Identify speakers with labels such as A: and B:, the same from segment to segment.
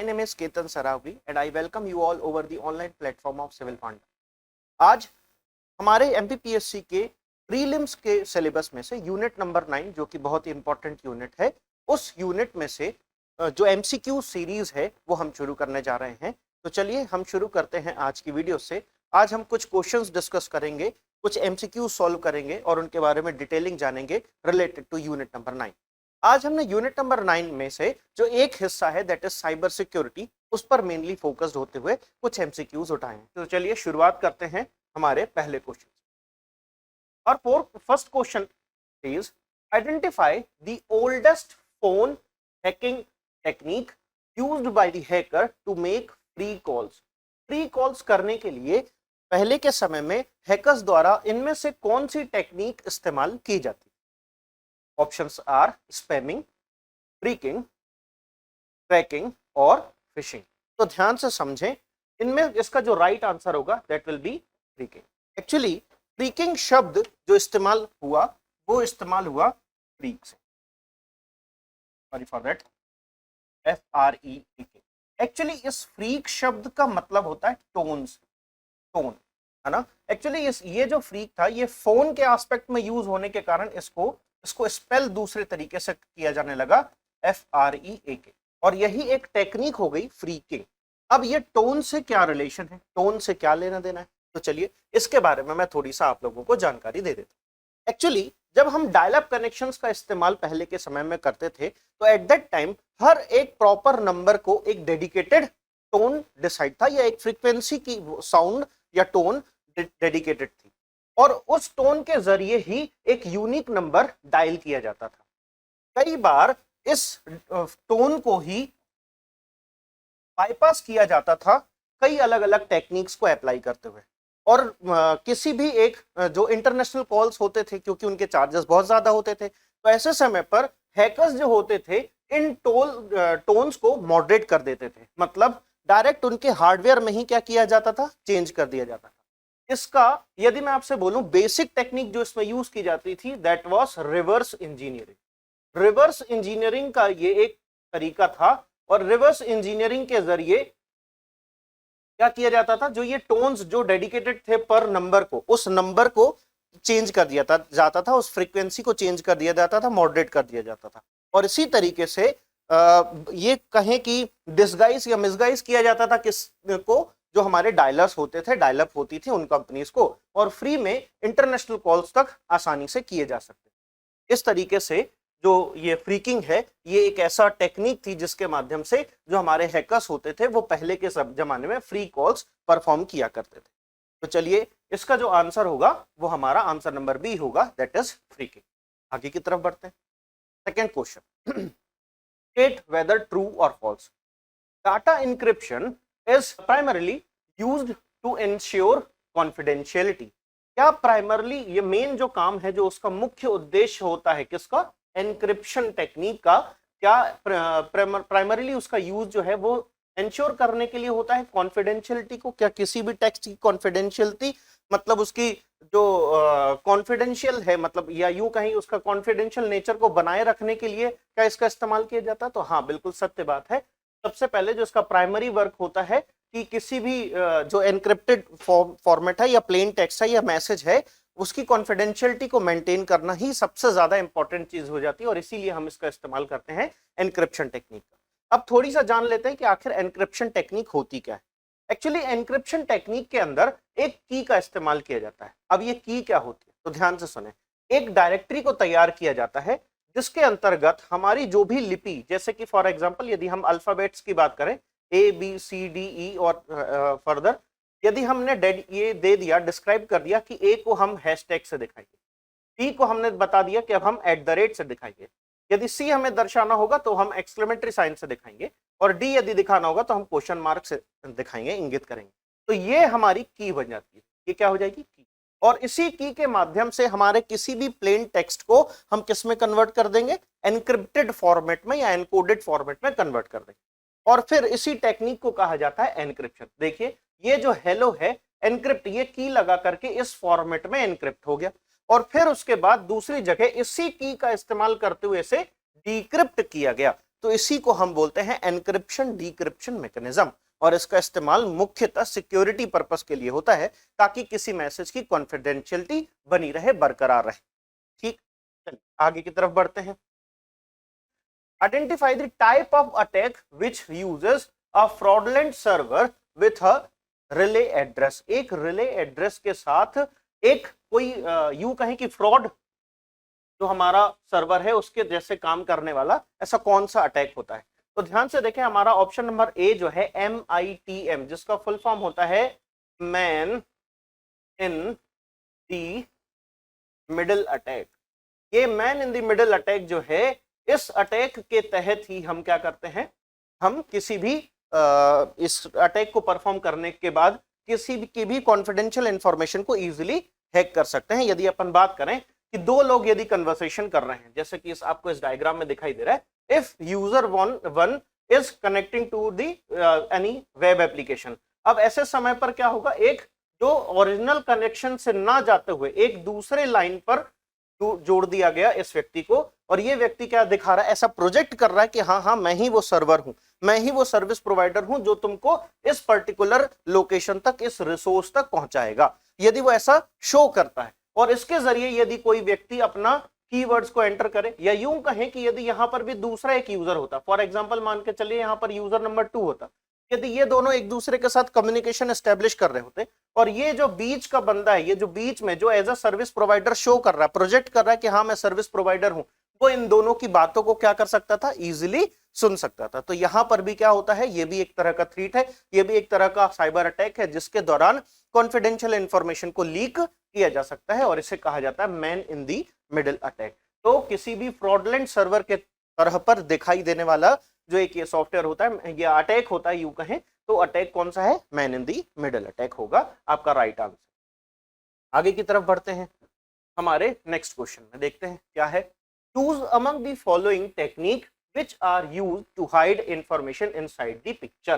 A: My name is Ketan Saravgi and I welcome you all over the online platform of Civil Fund. आज हमारे MPPSC के prelims के syllabus में से unit number 9 जो कि बहुत ही इंपॉर्टेंट यूनिट है, उस यूनिट में से जो MCQ सीरीज है वो हम शुरू करने जा रहे हैं। तो चलिए हम शुरू करते हैं आज की वीडियो से। आज हम कुछ क्वेश्चंस डिस्कस करेंगे, कुछ MCQ सॉल्व करेंगे और उनके बारे में डिटेलिंग जानेंगे रिलेटेड टू यूनिट नंबर 9। आज हमने यूनिट नंबर 9 में से जो एक हिस्सा है दैट इज साइबर सिक्योरिटी, उस पर मेनली फोकस्ड होते हुए कुछ MCQs उठाए हैं। तो चलिए शुरुआत करते हैं हमारे पहले क्वेश्चन। और first question is identify the oldest phone hacking technique used by the hacker to make free calls. Free calls करने के लिए पहले के समय में हैकर्स द्वारा इनमें से कौन सी टेक्निक इस्तेमाल की जाती? Options are spamming, freaking, tracking और फिशिंग। तो ध्यान से समझें, इनमें इसका जो राइट आंसर होगा that will be freaking. Actually freaking शब्द जो इस्तेमाल हुआ वो इस्तेमाल हुआ फ्रीक से, sorry for that, FREAK। Actually इस फ्रीक शब्द का मतलब होता है टोन्स, टोन, है ना। एक्चुअली ये जो फ्रीक था ये फोन के एस्पेक्ट में यूज होने के कारण इसको स्पेल दूसरे तरीके से किया जाने लगा, FREAK, और यही एक टेक्निक हो गई फ्रीकिंग। अब ये टोन से क्या रिलेशन है, टोन से क्या लेना देना है, तो चलिए इसके बारे में मैं थोड़ी सा आप लोगों को जानकारी दे देता हूं। एक्चुअली जब हम डायल अप कनेक्शंस का इस्तेमाल पहले के समय में करते थे तो एट दैट टाइम हर एक प्रॉपर नंबर को एक डेडिकेटेड टोन डिसाइड था, या एक फ्रीक्वेंसी की साउंड या टोन डेडिकेटेड थी, और उस टोन के जरिए ही एक यूनिक नंबर डायल किया जाता था। कई बार इस टोन को ही बाईपास किया जाता था कई अलग अलग टेक्निक्स को अप्लाई करते हुए, और किसी भी एक जो इंटरनेशनल कॉल्स होते थे क्योंकि उनके चार्जेस बहुत ज्यादा होते थे, तो ऐसे समय पर हैकर्स जो होते थे इन टोन्स को मॉडरेट कर देते थे, मतलब डायरेक्ट उनके हार्डवेयर में ही क्या किया जाता था, चेंज कर दिया जाता था। इसका यदि मैं आपसे बोलूं बेसिक टेक्निक जो इसमें यूज की जाती थी that was reverse engineering. Reverse engineering का ये एक तरीका था, और रिवर्स इंजीनियरिंग के जरिए क्या किया जाता था, जो ये टोन्स जो डेडिकेटेड थे पर नंबर को, उस नंबर को चेंज कर दिया जाता था, उस फ्रीक्वेंसी को चेंज कर दिया जाता था, मॉडरेट कर दिया जाता था। और इसी तरीके से ये कहें कि डिसगाइज या मिसगाइज किया जाता था किसको, जो हमारे डायलर्स होते थे, डायल अप होती थी उन कंपनीज को, और फ्री में इंटरनेशनल कॉल्स तक आसानी से किए जा सकते। इस तरीके से जो ये फ्रीकिंग है ये एक ऐसा टेक्निक थी जिसके माध्यम से जो हमारे हैकर्स होते थे वो पहले के सब जमाने में फ्री कॉल्स परफॉर्म किया करते थे। तो चलिए इसका जो आंसर होगा वो हमारा आंसर नंबर बी होगा, दैट इज फ्रीकिंग। आगे की तरफ बढ़ते हैं। Second question, state whether true और false. Data encryption is primarily used to ensure confidentiality। क्या प्राइमरली ये मेन जो काम है, जो उसका मुख्य उद्देश्य होता है किसका, एनक्रिप्शन टेक्निक का, क्या प्राइमरीली उसका यूज जो है वो इंश्योर करने के लिए होता है कॉन्फिडेंशियलिटी को। क्या किसी भी टेक्स्ट की कॉन्फिडेंशियलिटी, मतलब उसकी जो कॉन्फिडेंशियल है, मतलब या यूं कहीं उसका कॉन्फिडेंशियल नेचर को बनाए रखने के लिए क्या इसका इस्तेमाल किया जाता है? तो हाँ, बिल्कुल सत्य बात है। सबसे पहले जो इसका प्राइमरी वर्क होता है कि किसी भी जो एनक्रिप्टेड फॉर्मेट है या प्लेन टेक्स्ट है या मैसेज है, उसकी कॉन्फिडेंशियलिटी को मेंटेन करना ही सबसे ज्यादा इंपॉर्टेंट चीज हो जाती है, और इसीलिए हम इसका इस्तेमाल करते हैं एनक्रिप्शन टेक्निक का। अब थोड़ी सा जान लेते हैं कि आखिर एनक्रिप्शन टेक्निक होती क्या है। एक्चुअली एनक्रिप्शन टेक्निक के अंदर एक की का इस्तेमाल किया जाता है। अब ये की क्या होती है, तो ध्यान से सुने। एक डायरेक्टरी को तैयार किया जाता है जिसके अंतर्गत हमारी जो भी लिपि, जैसे कि फॉर एग्जांपल यदि हम अल्फाबेट्स की बात करें ABCDE और फर्दर, यदि हमने ये दे दिया, डिस्क्राइब कर दिया कि A को हम हैशटैग से दिखाएंगे, B को हमने बता दिया कि अब हम @ से दिखाएंगे, यदि C हमें दर्शाना होगा तो हम एक्सक्लेमेटरी साइन से दिखाएंगे, और D यदि दिखाना होगा तो हम क्वेश्चन मार्क से दिखाएंगे, इंगित करेंगे। तो ये हमारी की बन जाती है। ये क्या हो जाएगी, की। और इसी की के माध्यम से हमारे किसी भी प्लेन टेक्स्ट को हम किस में कन्वर्ट कर देंगे, एनक्रिप्टेड फॉर्मेट में या एनकोडेड फॉर्मेट में कन्वर्ट कर देंगे, और फिर इसी टेक्निक को कहा जाता है एनक्रिप्शन। देखिए ये जो हेलो है, एनक्रिप्ट, ये की लगा करके इस फॉर्मेट में एनक्रिप्ट हो गया, और फिर उसके बाद दूसरी जगह इसी की का इस्तेमाल करते हुए इसे डिक्रिप्ट किया गया। तो इसी को हम बोलते हैं एनक्रिप्शन डिक्रिप्शन मैकेनिज्म, और इसका इस्तेमाल मुख्यतः सिक्योरिटी पर्पस के लिए होता है ताकि किसी मैसेज की कॉन्फिडेंशियलिटी बनी रहे, बरकरार रहे। ठीक, चलिए आगे की तरफ बढ़ते हैं। Identify the type of attack which uses a fraudulent server with a relay address. एक रिले एड्रेस के साथ एक कोई यूं कहें कि फ्रॉड जो हमारा सर्वर है उसके जैसे काम करने वाला ऐसा कौन सा अटैक होता है। तो ध्यान से देखें, हमारा ऑप्शन नंबर ए जो है MITM, जिसका फुल फॉर्म होता है man in the middle attack. ये man in the middle attack जो है, इस अटैक के तहत ही हम क्या करते हैं, हम किसी भी इस अटैक को परफॉर्म करने के बाद किसी भी की भी कॉन्फिडेंशियल इंफॉर्मेशन को इजीली हैक कर सकते हैं। यदि अपन बात करें कि दो लोग यदि कन्वर्सेशन कर रहे हैं, जैसे कि आपको इस डायग्राम में दिखाई दे रहा है, if user one is connecting to the any web application. अब ऐसे समय पर क्या होगा, एक जो ओरिजिनल कनेक्शन से ना जाते हुए एक दूसरे लाइन पर जोड़ दिया गया इस व्यक्ति को, और ये व्यक्ति क्या दिखा रहा है, ऐसा प्रोजेक्ट कर रहा है कि हाँ हाँ मैं ही वो सर्वर हूं, मैं ही वो सर्विस प्रोवाइडर हूं जो तुमको इस पर्टिकुलर लोकेशन तक, इस रिसोर्स तक पहुंचाएगा। यदि वो ऐसा शो करता है और इसके जरिए यदि कोई व्यक्ति अपना कीवर्ड्स को एंटर करे, या यूं कहें कि यदि यहां पर भी दूसरा एक यूजर होता, फॉर एग्जांपल मान के चलिए यहां पर यूजर नंबर 2 होता, यदि ये दोनों एक दूसरे के साथ कम्युनिकेशन एस्टेब्लिश कर रहे होते और ये जो बीच का बंदा है, ये जो बीच में जो as a service provider show कर रहा है, प्रोजेक्ट कर रहा है कि हाँ मैं सर्विस प्रोवाइडर हूं, वो इन दोनों की बातों को क्या कर सकता था, इजीली सुन सकता था। तो यहां पर भी क्या होता है, ये भी एक तरह का थ्रेट है, ये भी एक तरह का साइबर अटैक है जिसके दौरान कॉन्फिडेंशियल इंफॉर्मेशन को लीक किया जा सकता है, और इसे कहा जाता है मैन इन दी मिडिल अटैक। तो किसी भी फ्रॉडलेंट सर्वर के तरह पर दिखाई देने वाला जो एक ये सॉफ्टवेयर होता है या अटैक होता है, यूं कहें तो अटैक कौन सा है, मैन इन दी मिडिल अटैक होगा आपका राइट आंसर। आगे की तरफ बढ़ते हैं, हमारे नेक्स्ट क्वेश्चन में देखते हैं क्या है। Choose among the following technique which are used to hide information inside the picture.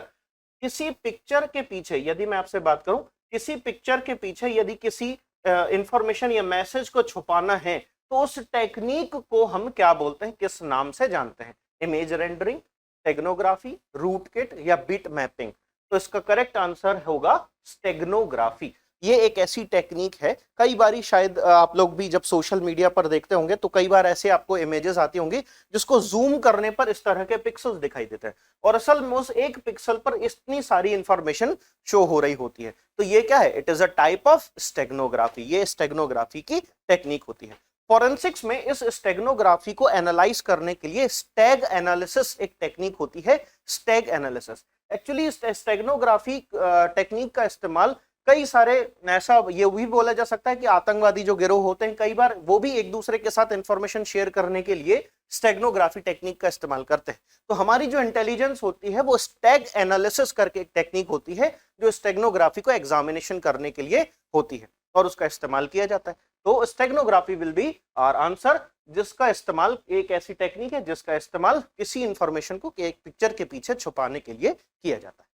A: किसी पिक्चर के पीछे, यदि मैं आपसे बात करूं, किसी पिक्चर के पीछे यदि किसी इंफॉर्मेशन या मैसेज को छुपाना है तो उस टेक्निक को हम क्या बोलते हैं, किस नाम से जानते हैं? इमेज रेंडरिंग, स्टेगनोग्राफी, रूटकिट या बिट मैपिंग। तो इसका करेक्ट आंसर होगा स्टेगनोग्राफी। ये एक ऐसी टेक्निक है, कई बारी शायद आप लोग भी जब सोशल मीडिया पर देखते होंगे तो कई बार ऐसे आपको इमेजेस आती होंगी जिसको जूम करने पर इस तरह के पिक्सल्स दिखाई देते हैं, और असल में उस एक पिक्सल पर इतनी सारी इंफॉर्मेशन शो हो रही होती है। तो ये क्या है, it is a type of steganography, ये स्टेगनोग्राफी की टेक्निक होती है। फॉरेंसिक्स में इस स्टेगनोग्राफी को एनालाइज करने के लिए स्टैग एनालिसिस एक टेक्निक होती है, Stag analysis. Actually steganography technique का इस्तेमाल कई सारे, ऐसा ये भी बोला जा सकता है कि आतंकवादी जो गिरोह होते हैं कई बार वो भी एक दूसरे के साथ इंफॉर्मेशन शेयर करने के लिए स्टेगनोग्राफी टेक्निक का इस्तेमाल करते हैं। तो हमारी जो इंटेलिजेंस होती है वो स्टैग एनालिसिस करके एक टेक्निक होती है जो स्टेगनोग्राफी को एग्जामिनेशन करने के लिए होती है और उसका इस्तेमाल किया जाता है। तो steganography will be our answer, जिसका इस्तेमाल, एक ऐसी टेक्निक है जिसका इस्तेमाल किसी इंफॉर्मेशन को एक पिक्चर के पीछे छुपाने के लिए किया जाता है।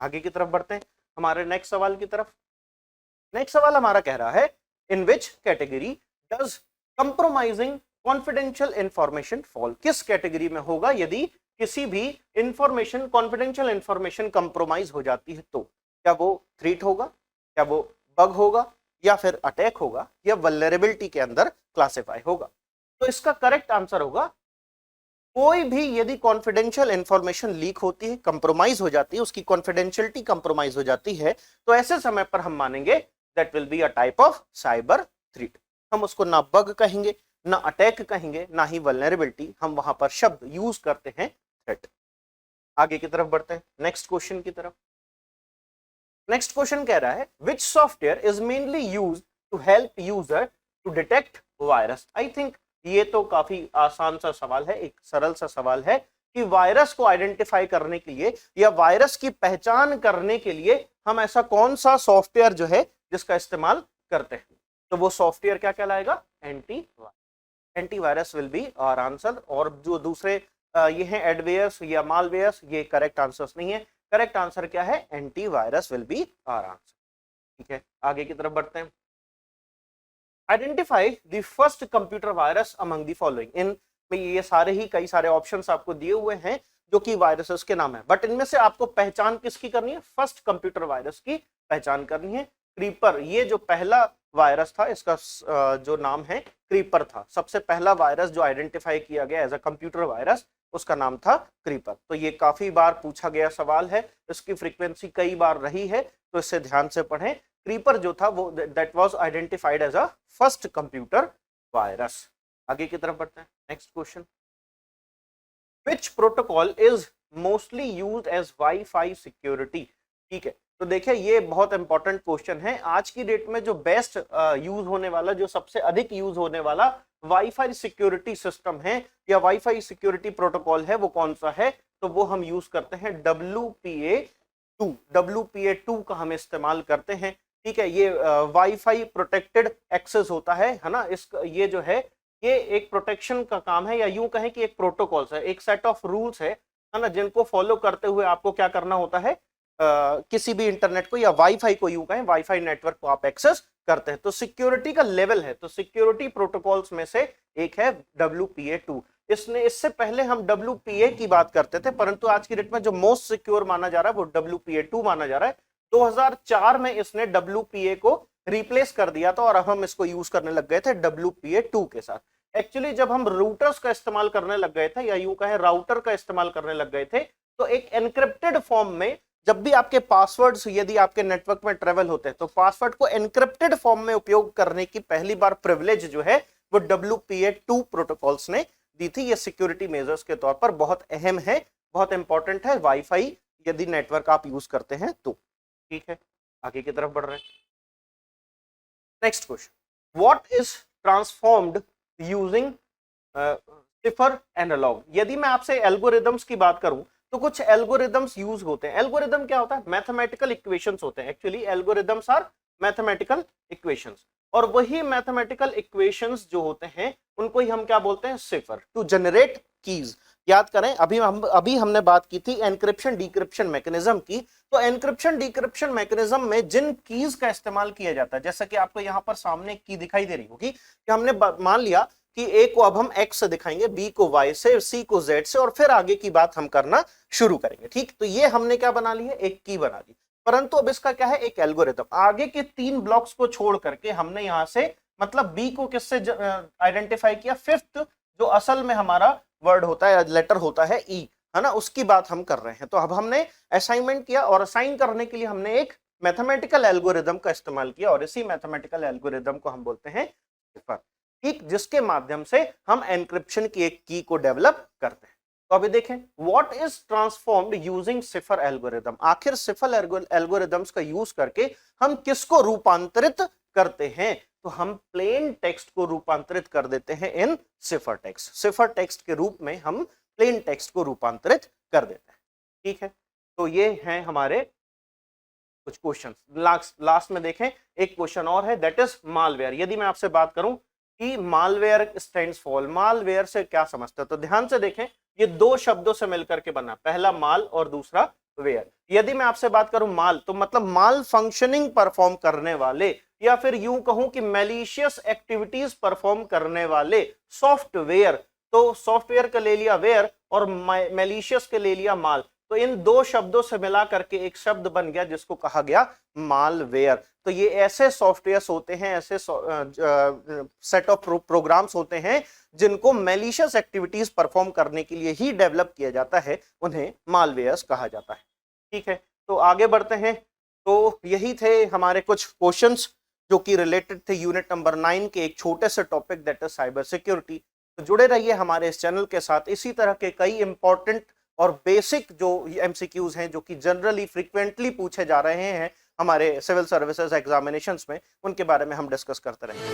A: आगे की तरफ बढ़ते हैं हमारे नेक्स्ट सवाल की तरफ। नेक्स्ट सवाल हमारा कह रहा है, in which category does compromising confidential information fall. किस कैटेगरी में होगा यदि किसी भी इंफॉर्मेशन, कॉन्फिडेंशियल इंफॉर्मेशन कंप्रोमाइज हो जाती है? तो क्या वो थ्रेट होगा, क्या वो बग होगा, या फिर अटैक होगा, या वल्नरेबिलिटी के अंदर क्लासिफाई होगा? तो इसका करेक्ट आंसर होगा, कोई भी यदि कॉन्फिडेंशियल इंफॉर्मेशन लीक होती है, कंप्रोमाइज हो जाती है, उसकी कॉन्फिडेंशियलिटी कंप्रोमाइज हो जाती है, तो ऐसे समय पर हम मानेंगे that will be a type of cyber threat. हम उसको ना बग कहेंगे, ना अटैक कहेंगे, ना ही वल्नरेबिलिटी, हम वहां पर शब्द यूज करते हैं थ्रेट। आगे की तरफ बढ़ते हैं नेक्स्ट क्वेश्चन की तरफ। नेक्स्ट क्वेश्चन कह रहा है, which software is mainly used to help user to detect virus. I think ये तो काफी आसान सा सवाल है, एक सरल सा सवाल है कि वायरस को आइडेंटिफाई करने के लिए या वायरस की पहचान करने के लिए हम ऐसा कौन सा सॉफ्टवेयर जो है जिसका इस्तेमाल करते हैं। तो वो सॉफ्टवेयर क्या कहलाएगा, antivirus will be our answer. और जो दूसरे ये हैं एडवेयर्स या मालवेयर्स, ये करेक्ट आंसर्स नहीं है। करेक्ट आंसर क्या है, antivirus will be our answer. ठीक है, आगे की तरफ बढ़ते हैं। Identify the first computer virus among the following. In में ये सारे ही कई सारे ऑप्शंस आपको दिए हुए हैं जो कि वायरसेस के नाम है, बट इनमें से आपको पहचान किसकी करनी है, फर्स्ट कंप्यूटर वायरस की पहचान करनी है। क्रीपर, ये जो पहला वायरस था इसका जो नाम है क्रीपर था। सबसे पहला वायरस जो आइडेंटिफाई किया गया एज अ कंप्यूटर वायरस, उसका नाम था क्रीपर। तो ये काफी बार पूछा गया सवाल है, इसकी फ्रीक्वेंसी कई बार रही है, तो इससे ध्यान से पढ़ें। क्रीपर जो था वो that was identified as a first computer virus. आगे की तरफ बढ़ते हैं, next question, which protocol is mostly used as WiFi security. ठीक है, तो देखिए ये बहुत इंपॉर्टेंट क्वेश्चन है। आज की डेट में जो बेस्ट यूज होने वाला, जो सबसे अधिक यूज होने वाला वाईफाई सिक्योरिटी सिस्टम है या वाईफाई सिक्योरिटी प्रोटोकॉल है, वो कौन सा है, तो वो हम यूज करते हैं WPA2। WPA2 का हम इस्तेमाल करते हैं। ठीक है, ये वाईफाई प्रोटेक्टेड एक्सेस होता है ना। इस ये जो है ये एक प्रोटेक्शन का काम है, या यूं कहें कि एक प्रोटोकॉल है, एक सेट ऑफ रूल्स है ना, जिनको फॉलो करते हुए आपको क्या करना होता है, किसी भी इंटरनेट को या वाईफाई को, यूं कहें वाईफाई नेटवर्क को आप एक्सेस करते हैं। तो सिक्योरिटी का लेवल है, तो सिक्योरिटी प्रोटोकॉल्स में से एक है WPA2। इससे पहले हम WPA की बात करते थे, परंतु आज की डेट में जो मोस्ट सिक्योर माना जा रहा है वो WPA2 माना जा रहा है। 2004 में इसने WPA को रिप्लेस कर दिया था और अब हम इसको यूज करने लग गए थे WPA2 के साथ। एक्चुअली जब हम रूटर्स का इस्तेमाल करने लग गए थे, या यूं कहें राउटर का इस्तेमाल करने लग गए थे, तो एक एनक्रिप्टेड फॉर्म में जब भी आपके पासवर्ड्स यदि आपके नेटवर्क में ट्रेवल होते हैं, तो पासवर्ड को एनक्रिप्टेड फॉर्म में उपयोग करने की पहली बार प्रिविलेज जो है वो WPA2 प्रोटोकॉल्स ने दी थी। ये सिक्योरिटी मेजर्स के तौर पर बहुत अहम है, बहुत इंपॉर्टेंट है वाईफाई यदि नेटवर्क आप यूज करते हैं तो। ठीक है, आगे की तरफ बढ़ रहे हैं, next question, what is transformed using cipher analog. यदि मैं आपसे एल्गोरिदम्स की बात करूं तो कुछ एल्गोरिदम्स यूज होते हैं। एल्गोरिदम क्या होता है, मैथमेटिकल इक्वेशंस होते हैं। Actually algorithms are mathematical equations, और वही मैथमेटिकल इक्वेशंस जो होते हैं उनको ही हम क्या बोलते हैं, सिफर, टू जनरेट कीज। याद करें, अभी हमने बात की थी एनक्रिप्शन डिक्रिप्शन मैकेनिज्म की। तो एनक्रिप्शन डिक्रिप्शन मैकेनिज्म में जिन कीज का इस्तेमाल किया जाता है, जैसा कि आपको यहां पर सामने की दिखाई दे रही होगी कि हमने मान लिया कि A को अब हम X से दिखाएंगे, B को Y से, C को Z से, और फिर आगे की बात हम करना शुरू करेंगे। ठीक, तो ये हमने क्या बना ली है, एक की बना ली। परंतु अब इसका क्या है, एक एल्गोरिथम। आगे के 3 ब्लॉक्स को छोड़ करके हमने यहां से मतलब B को किससे आइडेंटिफाई किया, फिफ्थ जो असल में हमारा वर्ड होता है, लेटर होता है E, है ना, उसकी बात हम कर रहे हैं। तो अब हमने असाइनमेंट किया और असाइन करने के लिए हमने एक मैथमेटिकल एल्गोरिदम का इस्तेमाल किया, और इसी मैथमेटिकल एल्गोरिदम को हम बोलते हैं सिफर। ठीक, जिसके माध्यम से हम एनक्रिप्शन की एक की को डेवलप करते हैं। तो अभी देखें, what is transformed using cipher algorithm. आखिर सिफर एल्गोरिदम्स का यूज करके हम किसको रूपांतरित करते हैं, तो हम प्लेन टेक्स्ट को रूपांतरित कर देते हैं इन सिफर टेक्स्ट। सिफर टेक्स्ट के रूप में हम प्लेन टेक्स्ट को रूपांतरित कर देते हैं। ठीक है, तो ये हैं हमारे कुछ क्वेश्चन। लास्ट में देखें, एक क्वेश्चन और है, दैट इज मालवेयर। यदि मैं आपसे बात करूं कि मालवेयर स्टैंड्स फॉर, मालवेयर से क्या समझते हैं, तो ध्यान से देखें, ये 2 शब्दों से मिलकर के बना, पहला माल और दूसरा वेयर। यदि मैं आपसे बात करूं माल, तो मतलब माल फंक्शनिंग परफॉर्म करने वाले, या फिर यूं कहूं कि मैलिशियस एक्टिविटीज परफॉर्म करने वाले सॉफ्टवेयर। तो सॉफ्टवेयर का ले लिया वेयर और मैलिशियस के ले लिया माल। तो इन 2 शब्दों से मिला करके एक शब्द बन गया जिसको कहा गया मालवेयर। तो ये ऐसे सॉफ्टवेयर्स होते हैं, ऐसे सेट ऑफ प्रोग्राम्स होते हैं जिनको मैलिशियस एक्टिविटीज परफॉर्म करने के लिए ही डेवलप किया जाता है, उन्हें मालवेयर्स कहा जाता है। ठीक है, तो आगे बढ़ते हैं। तो यही थे हमारे कुछ क्वेश्चंस जो कि रिलेटेड थे यूनिट नंबर 9 के एक छोटे से topic, that is cyber security. तो जुड़े रहिए हमारे इस चैनल के साथ। इसी तरह के कई इंपॉर्टेंट और बेसिक जो MCQs हैं, जो कि जनरली फ्रीक्वेंटली पूछे जा रहे हैं हमारे सिविल सर्विसेज एग्जामिनेशंस में, उनके बारे में हम डिस्कस करते रहेंगे।